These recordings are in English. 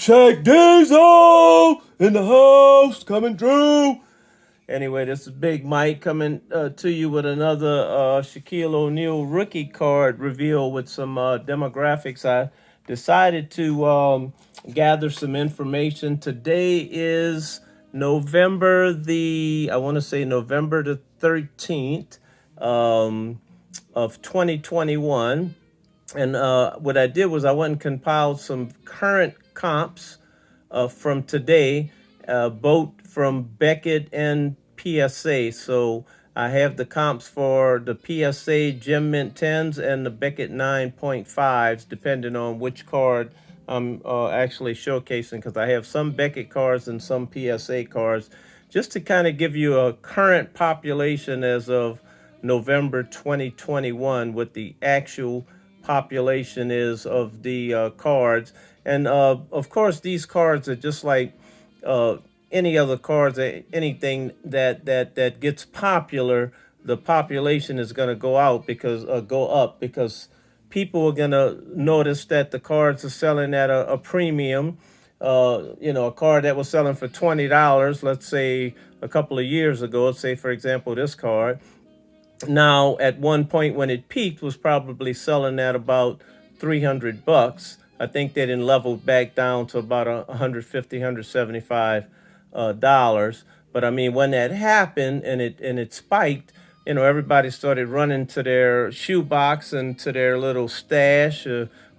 Shaq Diesel in the house coming through. Anyway, this is Big Mike coming to you with another Shaquille O'Neal rookie card reveal with some demographics. I decided to gather some information. Today is November I want to say November the 13th of 2021. And what I did was I went and compiled some current comps from today, both from Beckett and PSA. So I have the comps for the PSA Gem Mint 10s and the Beckett 9.5s, depending on which card I'm actually showcasing, because I have some Beckett cards and some PSA cards, just to kind of give you a current population as of November 2021, what the actual population is of the cards. And of course, these cards are just like any other cards. Anything that gets popular, the population is going to go up because people are going to notice that the cards are selling at a premium. A card that was selling for $20, let's say a couple of years ago, let's say, for example, this card, now at one point when it peaked was probably selling at about $300. I think they then leveled back down to about $150, $175. But I mean, when that happened and it spiked, everybody started running to their shoebox and to their little stash,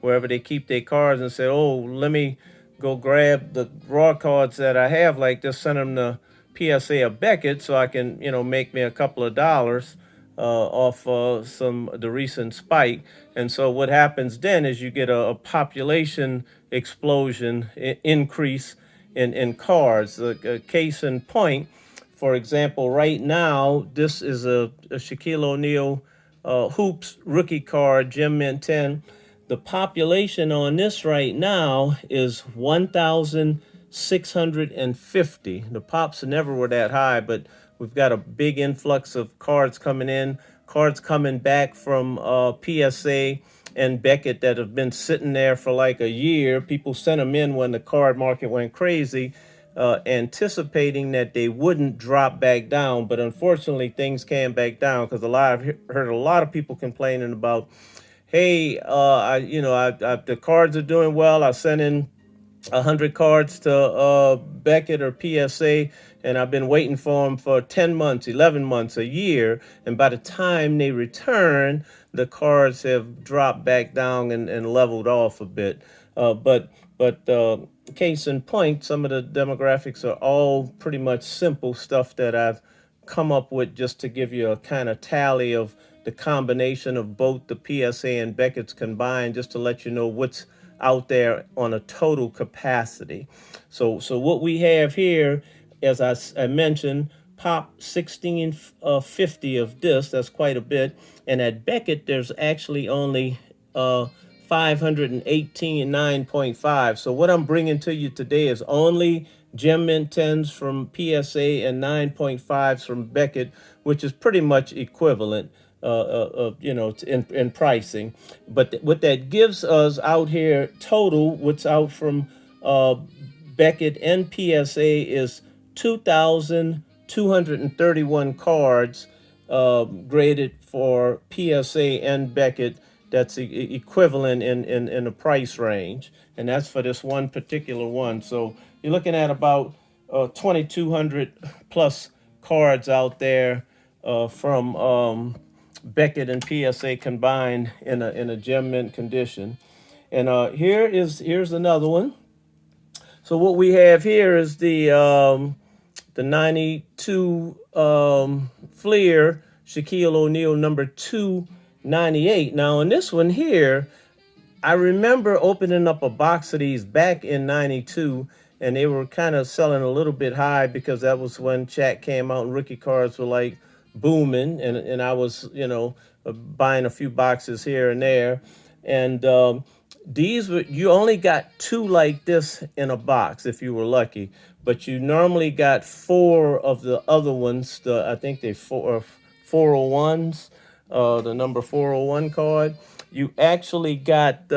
wherever they keep their cards, and said, "Oh, let me go grab the raw cards that I have, like just send them to PSA or Beckett so I can, make me a couple of dollars off the recent spike." And so what happens then is you get a population explosion increase in cards. A case in point, for example, right now, this is a Shaquille O'Neal Hoops rookie card, Gem Mint 10. The population on this right now is 1,650. The pops never were that high, but we've got a big influx of cards coming in, cards coming back from PSA and Beckett that have been sitting there for like a year. People sent them in when the card market went crazy, anticipating that they wouldn't drop back down. But unfortunately, things came back down because I've heard a lot of people complaining about, hey, the cards are doing well. I sent in 100 cards to Beckett or PSA, and I've been waiting for them for 10 months, 11 months, a year. And by the time they return, the cards have dropped back down and leveled off a bit. But case in point, some of the demographics are all pretty much simple stuff that I've come up with just to give you a kind of tally of the combination of both the PSA and Beckett's combined, just to let you know what's out there on a total capacity. So what we have here, as I mentioned, pop 1650 of this. That's quite a bit. And at Beckett, there's actually only 518 9.5. So what I'm bringing to you today is only Gem Mint 10s from PSA and 9.5s from Beckett, which is pretty much equivalent, in pricing. But what that gives us out here total, what's out from Beckett and PSA, is 2,231 cards graded for PSA and Beckett. That's equivalent in the price range, and that's for this one particular one. So you're looking at about 2,200 plus cards out there from Beckett and PSA combined in a gem mint condition. And here's another one. So what we have here is the 92 Fleer Shaquille O'Neal number 298. Now in this one here, I remember opening up a box of these back in 92, and they were kind of selling a little bit high because that was when Shaq came out and rookie cards were like booming, and I was, buying a few boxes here and there. And these were, you only got two like this in a box if you were lucky, but you normally got four of the other ones. I think they 401s, the number 401 card. You actually got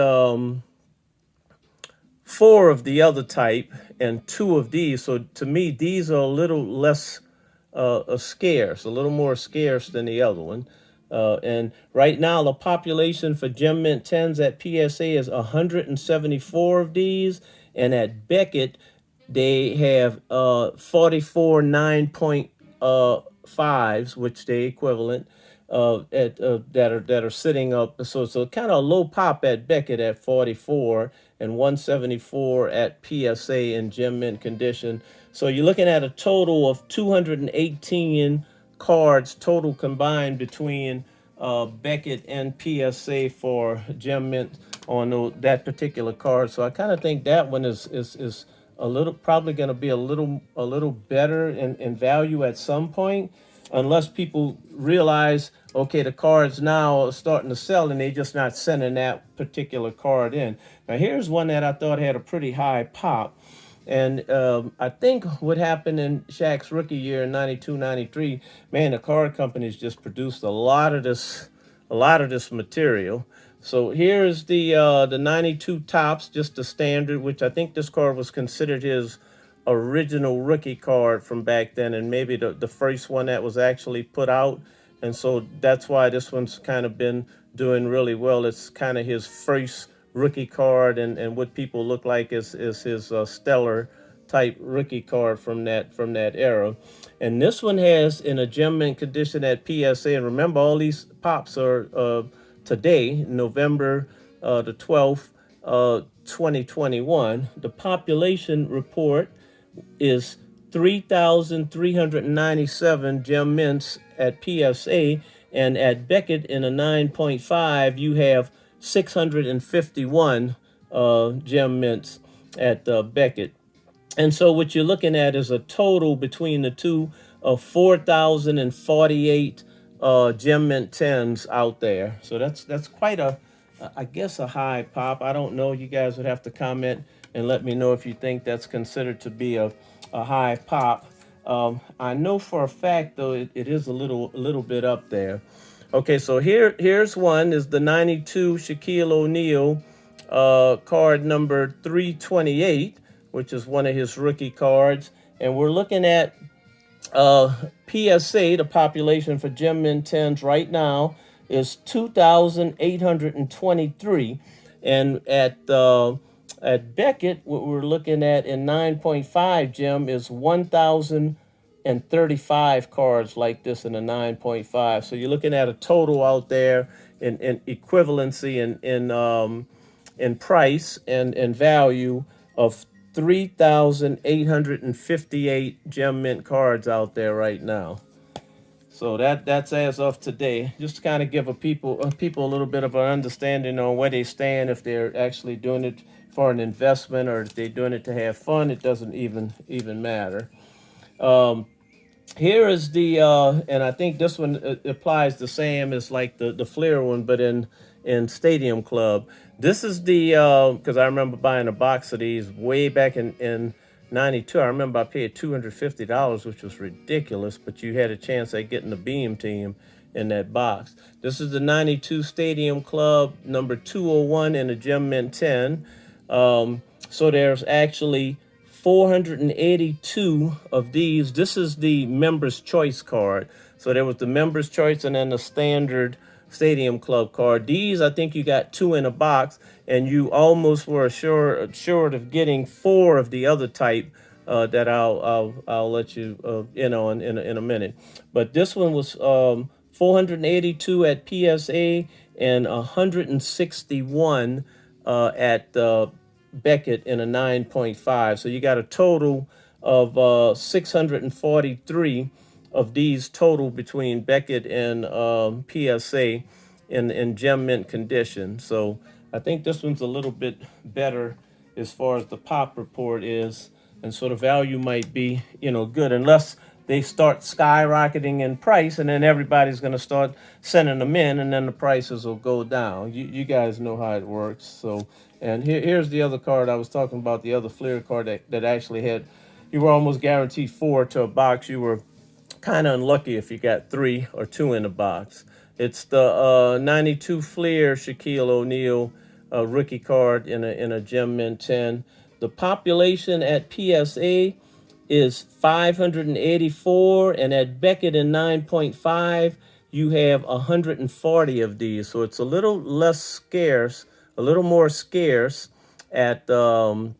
four of the other type and two of these. So to me, these are a little less scarce, a little more scarce than the other one. And right now, the population for Gem Mint 10s at PSA is 174 of these, and at Beckett, they have 44 9.5s, which they equivalent at that are sitting up. So kind of low pop at Beckett at 44 and 174 at PSA in gem mint condition. So you're looking at a total of 218 cards total combined between Beckett and PSA for gem mint on that particular card. So I kind of think that one is a little probably going to be a little better in value at some point, unless people realize, okay, the cards now are starting to sell and they're just not sending that particular card in. Now here's one that I thought had a pretty high pop. And I think what happened in Shaq's rookie year in 92, 93, man, the card companies just produced a lot of this material. So here's the 92 tops, just the standard, which I think this card was considered his original rookie card from back then, and maybe the first one that was actually put out. And so that's why this one's kind of been doing really well. It's kind of his first rookie card, and what people look like is his stellar type rookie card from that era. And this one has in a gem mint condition at PSA. And remember, all these pops are today, November the 12th, 2021. The population report is 3,397 gem mints at PSA, and at Beckett in a 9.5, you have 651 gem mints at Beckett. And so what you're looking at is a total between the two of 4,048 gem mint 10s out there. So that's quite I guess a high pop. I don't know. You guys would have to comment and let me know if you think that's considered to be a high pop. I know for a fact though it is a little bit up there. Okay, so here's one is the 92 Shaquille O'Neal card number 328, which is one of his rookie cards. And we're looking at PSA, the population for gem mint 10s right now is 2,823. And at Beckett, what we're looking at in 9.5 gem is 1,035 cards like this in a 9.5. So you're looking at a total out there in equivalency in price and value of 3,858 gem mint cards out there right now. So that's as of today. Just to kind of give people a little bit of an understanding on where they stand, if they're actually doing it for an investment or if they're doing it to have fun. It doesn't even matter. Here is the and I think this one applies the same as like the Flair one, but in Stadium Club. This is the because I remember buying a box of these way back in 92. I remember I paid $250, which was ridiculous, but you had a chance at getting the Beam Team in that box. This is the 92 Stadium Club number 201 in a Gem Mint 10. So there's actually 482 of these. This is the Members Choice card. So there was the Members Choice and then the standard Stadium Club card. These, I think you got two in a box, and you almost were assured of getting four of the other type that I'll let you in on in a minute. But this one was 482 at PSA and 161 at Beckett in a 9.5. So you got a total of 643 of these total between Beckett and PSA in gem mint condition. So I think this one's a little bit better as far as the pop report is, and so the value might be good, unless they start skyrocketing in price, and then everybody's going to start sending them in, and then the prices will go down. You guys know how it works. So, and here's the other card I was talking about, the other Flair card that actually had, you were almost guaranteed four to a box. You were kind of unlucky if you got three or two in the box. It's the 92 Flair Shaquille O'Neal rookie card in a gem mint 10. The population at PSA is 584, and at Beckett in 9.5, you have 140 of these. So it's a little less scarce, a little more scarce at Beckett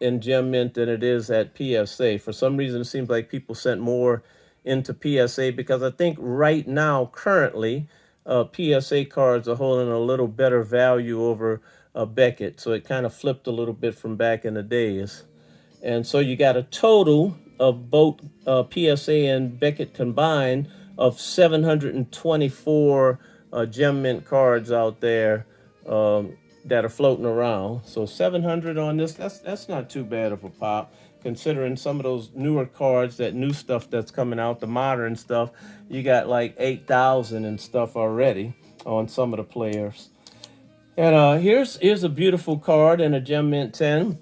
and Gem Mint than it is at PSA. For some reason, it seems like people sent more into PSA because I think right now, currently, PSA cards are holding a little better value over Beckett. So it kind of flipped a little bit from back in the days. And so you got a total of both PSA and Beckett combined of 724 Gem Mint cards out there that are floating around. So 700 on this, that's not too bad of a pop, considering some of those newer cards, that new stuff that's coming out, the modern stuff, you got like 8,000 and stuff already on some of the players. And here's a beautiful card in a Gem Mint 10.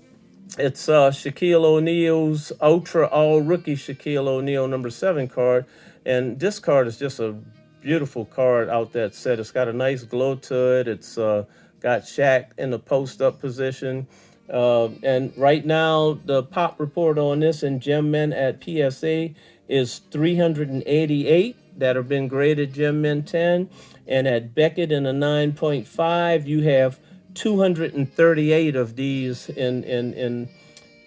It's Shaquille O'Neal's Ultra All Rookie Shaquille O'Neal #7 card. And this card is just a beautiful card out that set. It's got a nice glow to it. It's got Shaq in the post-up position. And right now, the pop report on this in Gem Mint at PSA is 388 that have been graded Gem Mint 10. And at Beckett in a 9.5, you have 238 of these in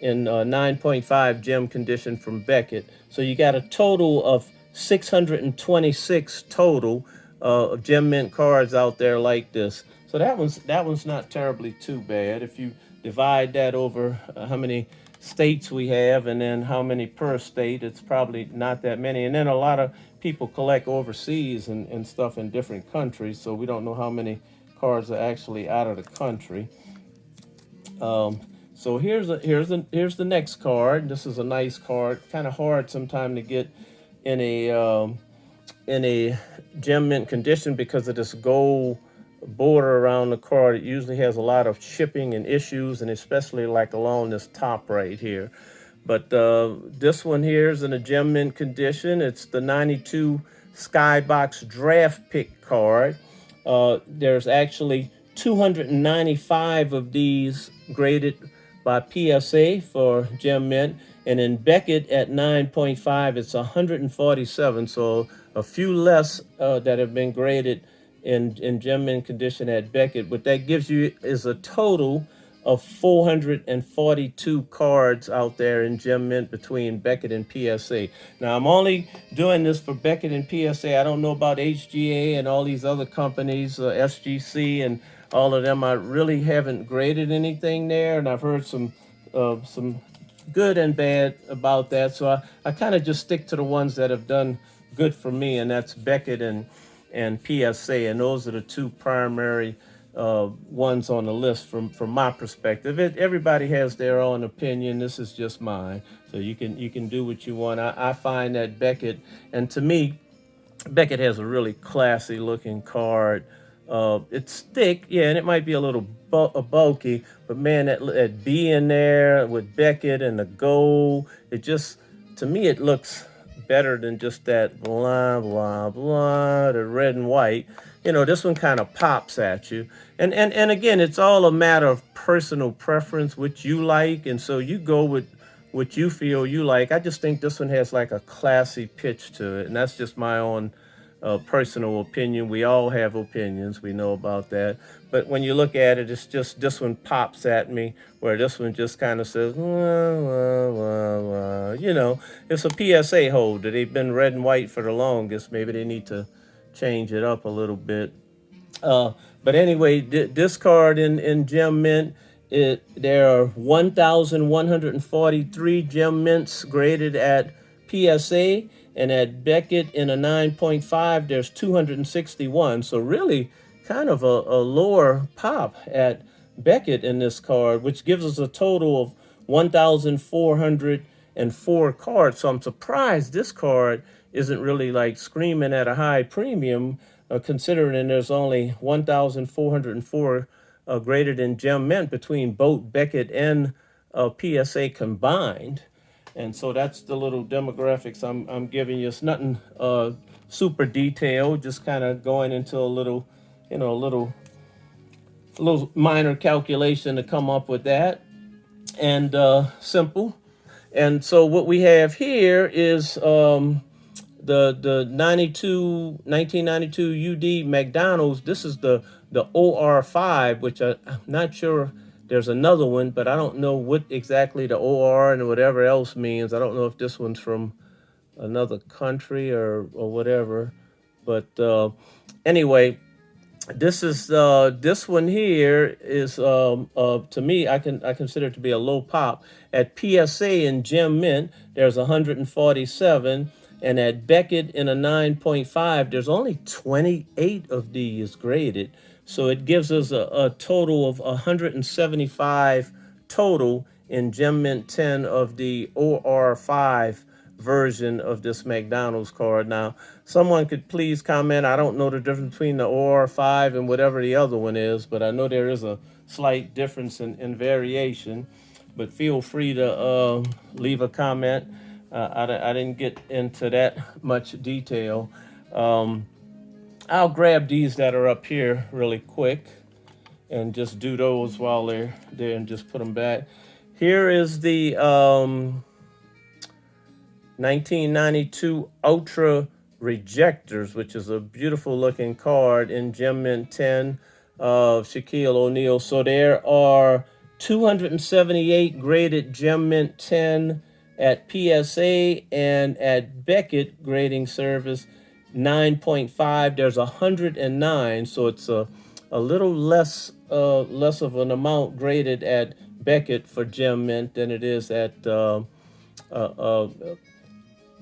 9.5 gem condition from Beckett. So you got a total of 626 total of Gem Mint cards out there like this. So that one's not terribly too bad. If you divide that over how many states we have and then how many per state, it's probably not that many. And then a lot of people collect overseas and stuff in different countries, so we don't know how many cards are actually out of the country. So here's the next card. This is a nice card. Kind of hard sometimes to get in a Gem Mint condition because of this gold border around the card. It usually has a lot of chipping and issues, and especially like along this top right here. But this one here is in a Gem Mint condition. It's the 92 Skybox Draft Pick card. There's actually 295 of these graded by PSA for Gem Mint, and in Beckett at 9.5, it's 147. So a few less that have been graded in Gem Mint condition at Beckett. What that gives you is a total of 442 cards out there in Gem Mint between Beckett and PSA. Now, I'm only doing this for Beckett and PSA. I don't know about HGA and all these other companies, SGC and all of them. I really haven't graded anything there, and I've heard some good and bad about that. So I kind of just stick to the ones that have done good for me, and that's Beckett and PSA, and those are the two primary ones on the list from my perspective. Everybody has their own opinion. This is just mine, so you can do what you want. I find that Beckett, and to me, Beckett has a really classy looking card. It's thick, yeah, and it might be a little bulky, but man, that B in there with Beckett and the gold, it just, to me, it looks better than just that blah, blah, blah, the red and white. You know, this one kind of pops at you. And again, it's all a matter of personal preference, which you like, and so you go with what you feel you like. I just think this one has like a classy pitch to it, and that's just my own personal opinion. We all have opinions, we know about that. But when you look at it, it's just this one pops at me, where this one just kind of says, wah, wah, wah, wah. You know, it's a PSA holder. They've been red and white for the longest. Maybe they need to change it up a little bit. But anyway, this card in Gem Mint, there are 1,143 Gem Mints graded at PSA, and at Beckett in a 9.5, there's 261. So really kind of a lower pop at Beckett in this card, which gives us a total of 1,404 cards. So I'm surprised this card isn't really like screaming at a high premium, considering there's only 1,404 graded in Gem Mint between both Beckett and PSA combined. And so that's the little demographics I'm giving you. It's nothing super detailed, just kind of going into a little, you know, a little minor calculation to come up with that. and simple. And so what we have here is the 1992 UD McDonald's. This is the OR5, which I'm not sure. There's another one, but I don't know what exactly the OR and whatever else means. I don't know if this one's from another country or whatever. But anyway, this one here is to me, I consider it to be a low pop. At PSA in Gem Mint there's 147, and at Beckett in a 9.5 there's only 28 of these graded, so it gives us a total of 175 total in Gem Mint 10 of the OR5 version of this McDonald's card. Now, someone could please comment. I don't know the difference between the OR5 and whatever the other one is, but I know there is a slight difference in variation. But feel free to leave a comment. I didn't get into that much detail. I'll grab these that are up here really quick and just do those while they're there and just put them back. Here is the 1992 Ultra Rejectors, which is a beautiful looking card in Gem Mint 10 of Shaquille O'Neal. So there are 278 graded Gem Mint 10 at PSA, and at Beckett grading service 9.5 there's 109, so it's a little less of an amount graded at Beckett for Gem Mint than it is at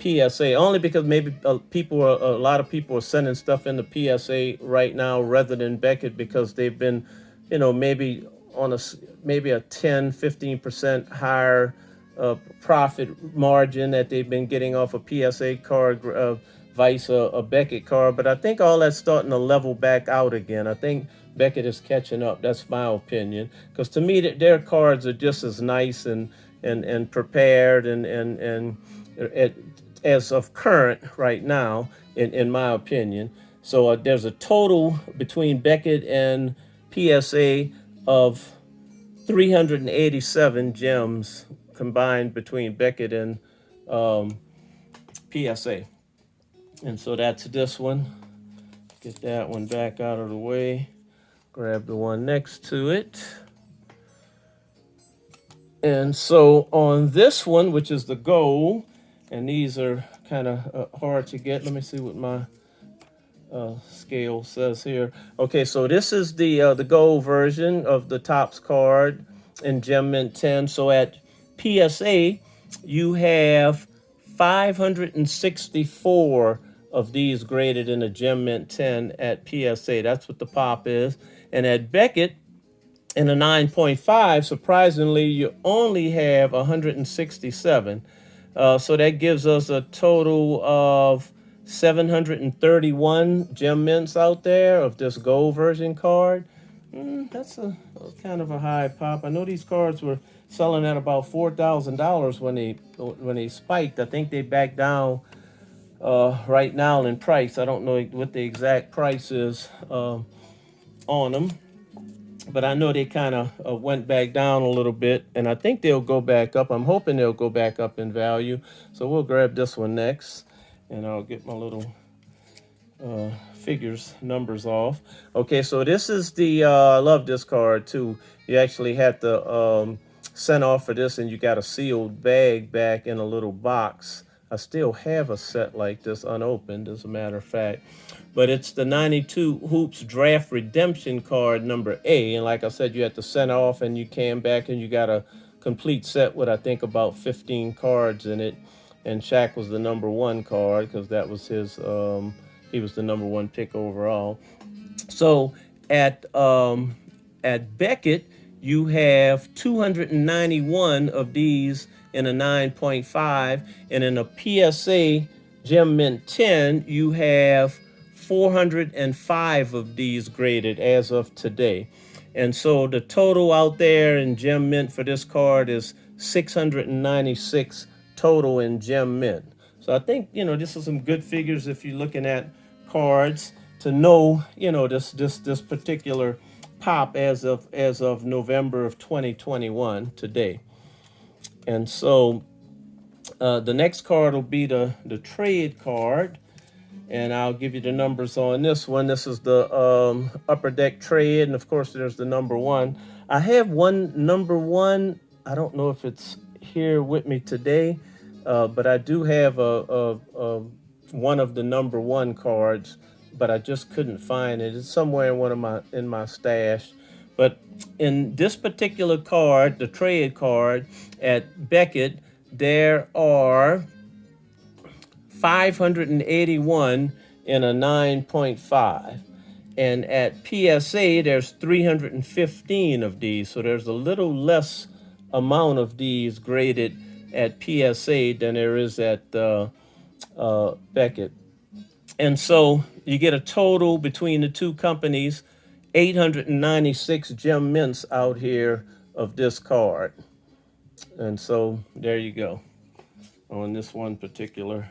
PSA, only because maybe a lot of people are sending stuff into PSA right now rather than Beckett, because they've been, maybe on maybe a 10-15% higher profit margin that they've been getting off a PSA card vice a Beckett card. But I think all that's starting to level back out again. I think Beckett is catching up. That's my opinion, because to me their cards are just as nice and prepared and as of current right now, in my opinion. So there's a total between Beckett and PSA of 387 gems combined between Beckett and PSA. And so that's this one. Get that one back out of the way. Grab the one next to it. And so on this one, which is the gold, and these are kind of hard to get. Let me see what my scale says here. Okay, so this is the gold version of the Topps card in Gem Mint 10. So at PSA, you have 564 of these graded in a Gem Mint 10 at PSA. That's what the pop is. And at Beckett, in a 9.5, surprisingly, you only have 167. So that gives us a total of 731 Gem Mints out there of this gold version card. That's a kind of a high pop. I know these cards were selling at about $4,000 when they spiked. I think they backed down right now in price. I don't know what the exact price is on them, but I know they kind of went back down a little bit, and I think they'll go back up. I'm hoping they'll go back up in value. So we'll grab this one next, and I'll get my little numbers off. Okay, so this is the, I love this card too. You actually had to send off for this, and you got a sealed bag back in a little box. I still have a set like this unopened, as a matter of fact. But it's the 92 Hoops Draft Redemption card number A. And like I said, you had to send off, and you came back and you got a complete set with, I think, about 15 cards in it. And Shaq was the number one card because that was his, he was the number one pick overall. So at Beckett, you have 291 of these in a 9.5, and in a PSA Gem Mint 10, you have 405 of these graded as of today. And so the total out there in Gem Mint for this card is 696 total in Gem Mint. So I think, this is some good figures if you're looking at cards to know, this particular pop as of November of 2021 today. And so the next card will be the trade card. And I'll give you the numbers on this one. This is the upper deck trade. And of course, there's the number one. I have one number one. I don't know if it's here with me today, but I do have one of the number one cards, but I just couldn't find it. It's somewhere in one of my stash. But in this particular card, the trade card at Beckett, there are 581 in a 9.5. And at PSA, there's 315 of these. So there's a little less amount of these graded at PSA than there is at Beckett. And so you get a total between the two companies, 896 gem mints out here of this card. And so there you go on this one particular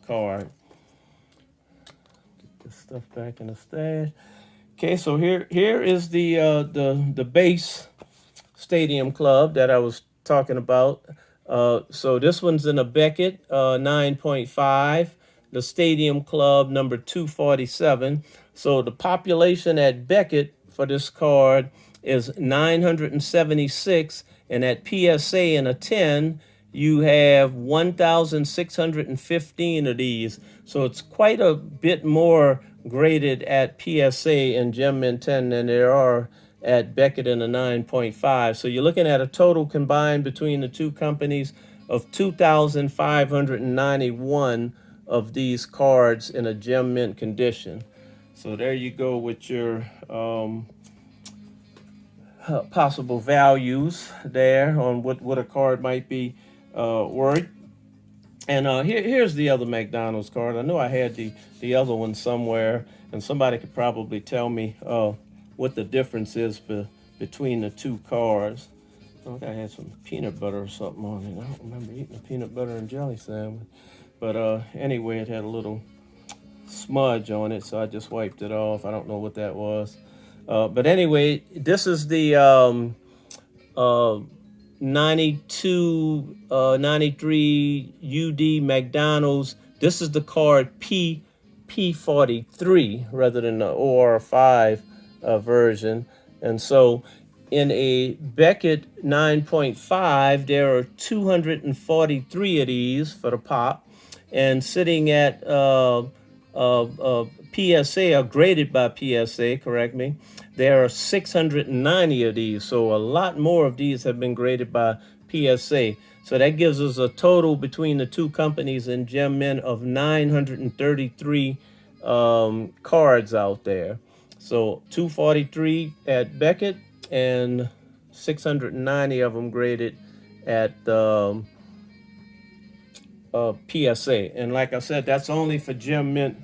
card. Get this stuff back in the stash. Okay, so here is the base Stadium Club that I was talking about. So this one's in a Beckett 9.5. The Stadium Club number 247. So the population at Beckett for this card is 976, and at PSA in a 10, you have 1,615 of these. So it's quite a bit more graded at PSA and Gem Mint 10 than there are at Beckett in a 9.5. So you're looking at a total combined between the two companies of 2,591 of these cards in a Gem Mint condition. So there you go with your possible values there on what a card might be worth. And here's the other McDonald's card. I know I had the other one somewhere, and somebody could probably tell me what the difference is between the two cards. I think I had some peanut butter or something on it. I don't remember eating a peanut butter and jelly sandwich. But anyway, it had a little smudge on it, so I just wiped it off. I don't know what that was. But anyway, this is the 92, 93 UD McDonald's. This is the card P43 rather than the OR5 version. And so in a Beckett 9.5, there are 243 of these for the pop. And sitting at PSA, or graded by PSA, correct me, there are 690 of these. So a lot more of these have been graded by PSA. So that gives us a total between the two companies in Gem Mint of 933 cards out there. So 243 at Beckett and 690 of them graded at PSA. And like I said, that's only for Gem Mint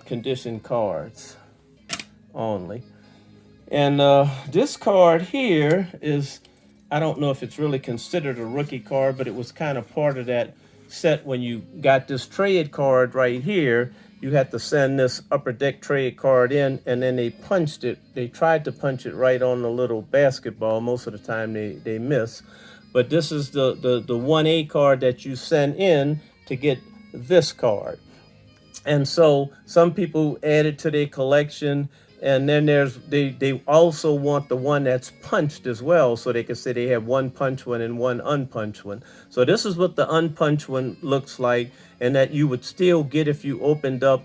condition cards only. And this card here is, I don't know if it's really considered a rookie card, but it was kind of part of that set when you got this trade card right here. You had to send this upper deck trade card in, and then they punched it. They tried to punch it right on the little basketball. Most of the time they miss. But this is the 1A card that you send in to get this card. And so some people add it to their collection, and then they also want the one that's punched as well, so they can say they have one punch one and one unpunched one. So this is what the unpunched one looks like, and that you would still get if you opened up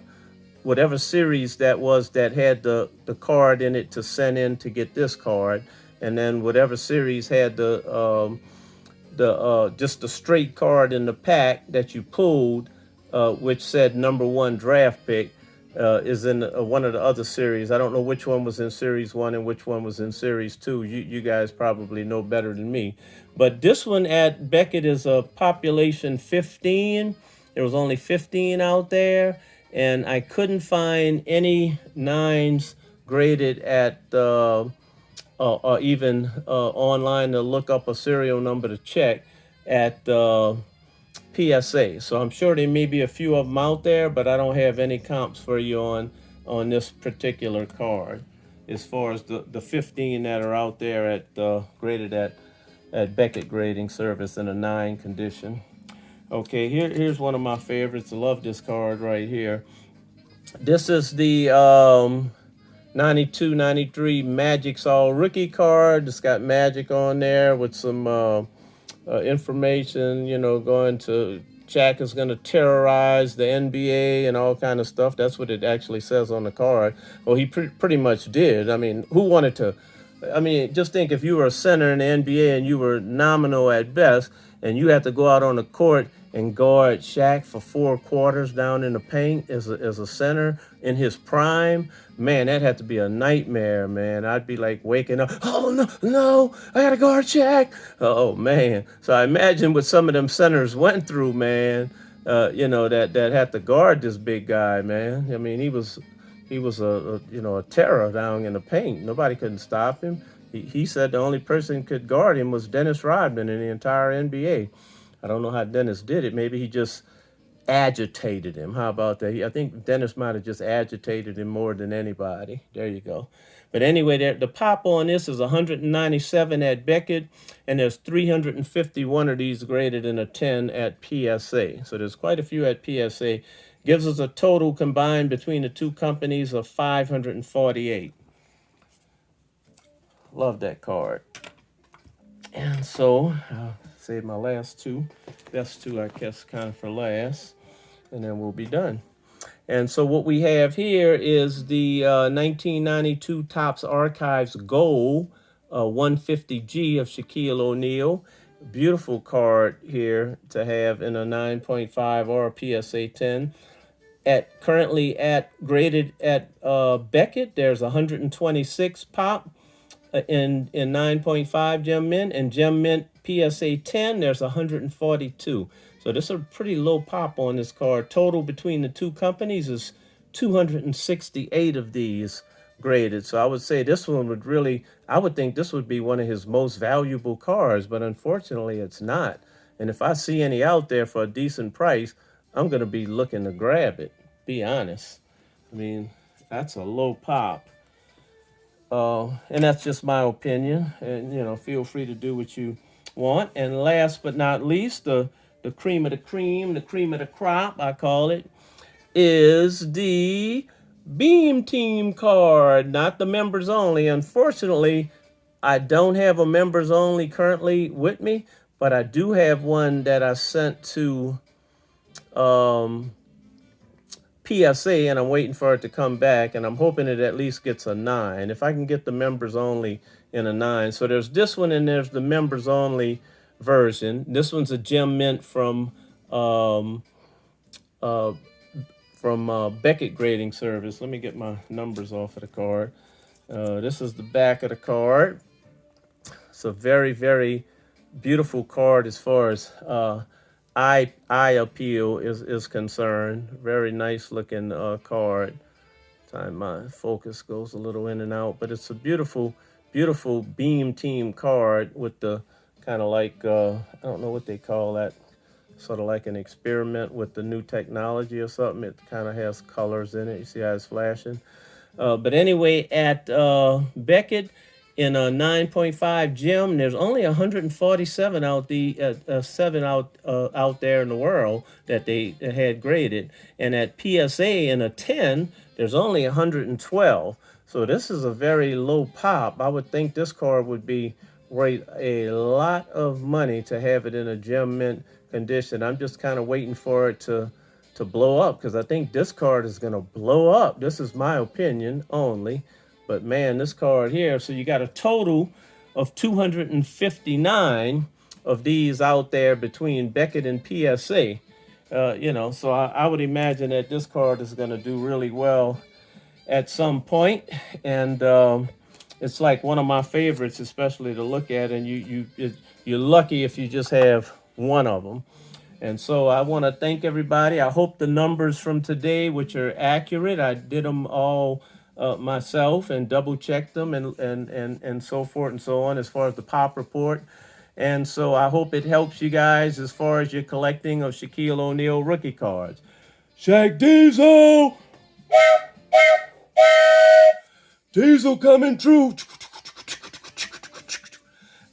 whatever series that was that had the card in it to send in to get this card, and then whatever series had just the straight card in the pack that you pulled, which said number one draft pick, is in one of the other series. I don't know which one was in series 1 and which one was in series 2. You guys probably know better than me. But this one at Beckett is a population 15. There was only 15 out there, and I couldn't find any 9s graded at or even online to look up a serial number to check at PSA. So I'm sure there may be a few of them out there, but I don't have any comps for you on this particular card as far as the 15 that are out there at graded at at Beckett Grading Service in a 9 condition. Okay, here's one of my favorites. I love this card right here. This is the 92-93 Magic's All Rookie card. It's got Magic on there with some information, you know, going to Shaq is going to terrorize the NBA and all kind of stuff. That's what it actually says on the card. Well, he pretty much did. I mean, who wanted to? I mean, just think if you were a center in the NBA and you were nominal at best, and you had to go out on the court and guard Shaq for 4 quarters down in the paint as a center in his prime, man, that had to be a nightmare, man. I'd be like waking up, oh no, I gotta guard Shaq. Oh man. So I imagine what some of them centers went through, man. You know, that had to guard this big guy, man. I mean, he was a you know, a terror down in the paint. Nobody couldn't stop him. He said the only person could guard him was Dennis Rodman in the entire NBA. I don't know how Dennis did it. Maybe he just agitated him. How about that? I think Dennis might have just agitated him more than anybody. There you go. But anyway, the pop on this is 197 at Beckett, and there's 351 of these graded in a 10 at PSA. So there's quite a few at PSA. Gives us a total combined between the two companies of 548. Love that card. And so I'll save my last two. Best two, I guess, kind of for last. And then we'll be done. And so what we have here is the 1992 Topps Archives Gold 150G of Shaquille O'Neal. Beautiful card here to have in a 9.5 or a PSA 10. Currently graded at Beckett, there's 126 pop in 9.5 Gem Mint, and Gem Mint PSA 10, there's 142. So this is a pretty low pop on this card. Total between the two companies is 268 of these graded. So I would say this one would really, I would think this would be one of his most valuable cards, but unfortunately it's not. And if I see any out there for a decent price, I'm going to be looking to grab it, be honest. I mean, that's a low pop. And that's just my opinion. And, you know, feel free to do what you want. And last but not least, the cream of the cream, the cream of the crop, I call it, is the Beam Team card, not the members only. Unfortunately, I don't have a members only currently with me, but I do have one that I sent to PSA, and I'm waiting for it to come back, and I'm hoping it at least gets a 9. If I can get the members only in a 9. So there's this one, and there's the members only version. This one's a Gem Mint from Beckett Grading Service. Let me get my numbers off of the card. This is the back of the card. It's a very, very beautiful card as far as eye appeal is concerned. Very nice looking card. Time my focus goes a little in and out, but it's a beautiful, beautiful Beam Team card with the kind of like, I don't know what they call that, sort of like an experiment with the new technology or something. It kind of has colors in it. You see how it's flashing? But anyway, at Beckett, in a 9.5 Gem, there's only 147 out there in the world that they had graded, and at PSA in a 10, there's only 112. So this is a very low pop. I would think this card would be worth a lot of money to have it in a Gem Mint condition. I'm just kind of waiting for it to blow up, because I think this card is going to blow up. This is my opinion only. But man, this card here, so you got a total of 259 of these out there between Beckett and PSA. You know, so I would imagine that this card is going to do really well at some point. And it's like one of my favorites, especially to look at. And you're lucky if you just have one of them. And so I want to thank everybody. I hope the numbers from today, which are accurate, I did them all myself and double checked them and so forth and so on as far as the pop report. And so I hope it helps you guys as far as your collecting of Shaquille O'Neal rookie cards. Shaq Diesel! Diesel coming through.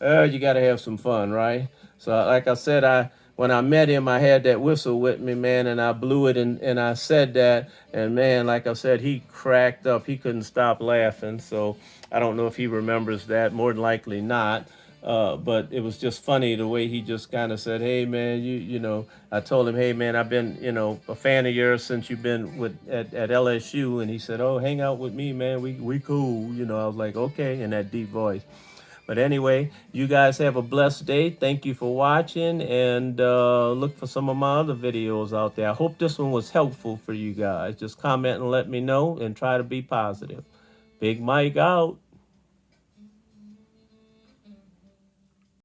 You got to have some fun, right? So, like I said, when I met him, I had that whistle with me, man, and I blew it, and I said that, and man, like I said, he cracked up. He couldn't stop laughing. So I don't know if he remembers that. More than likely not. But it was just funny the way he just kind of said, "Hey, man, you know." I told him, "Hey, man, I've been a fan of yours since you've been at LSU," and he said, "Oh, hang out with me, man. We cool." I was like, "Okay," in that deep voice. But anyway, you guys have a blessed day. Thank you for watching, and look for some of my other videos out there. I hope this one was helpful for you guys. Just comment and let me know, and try to be positive. Big Mike out.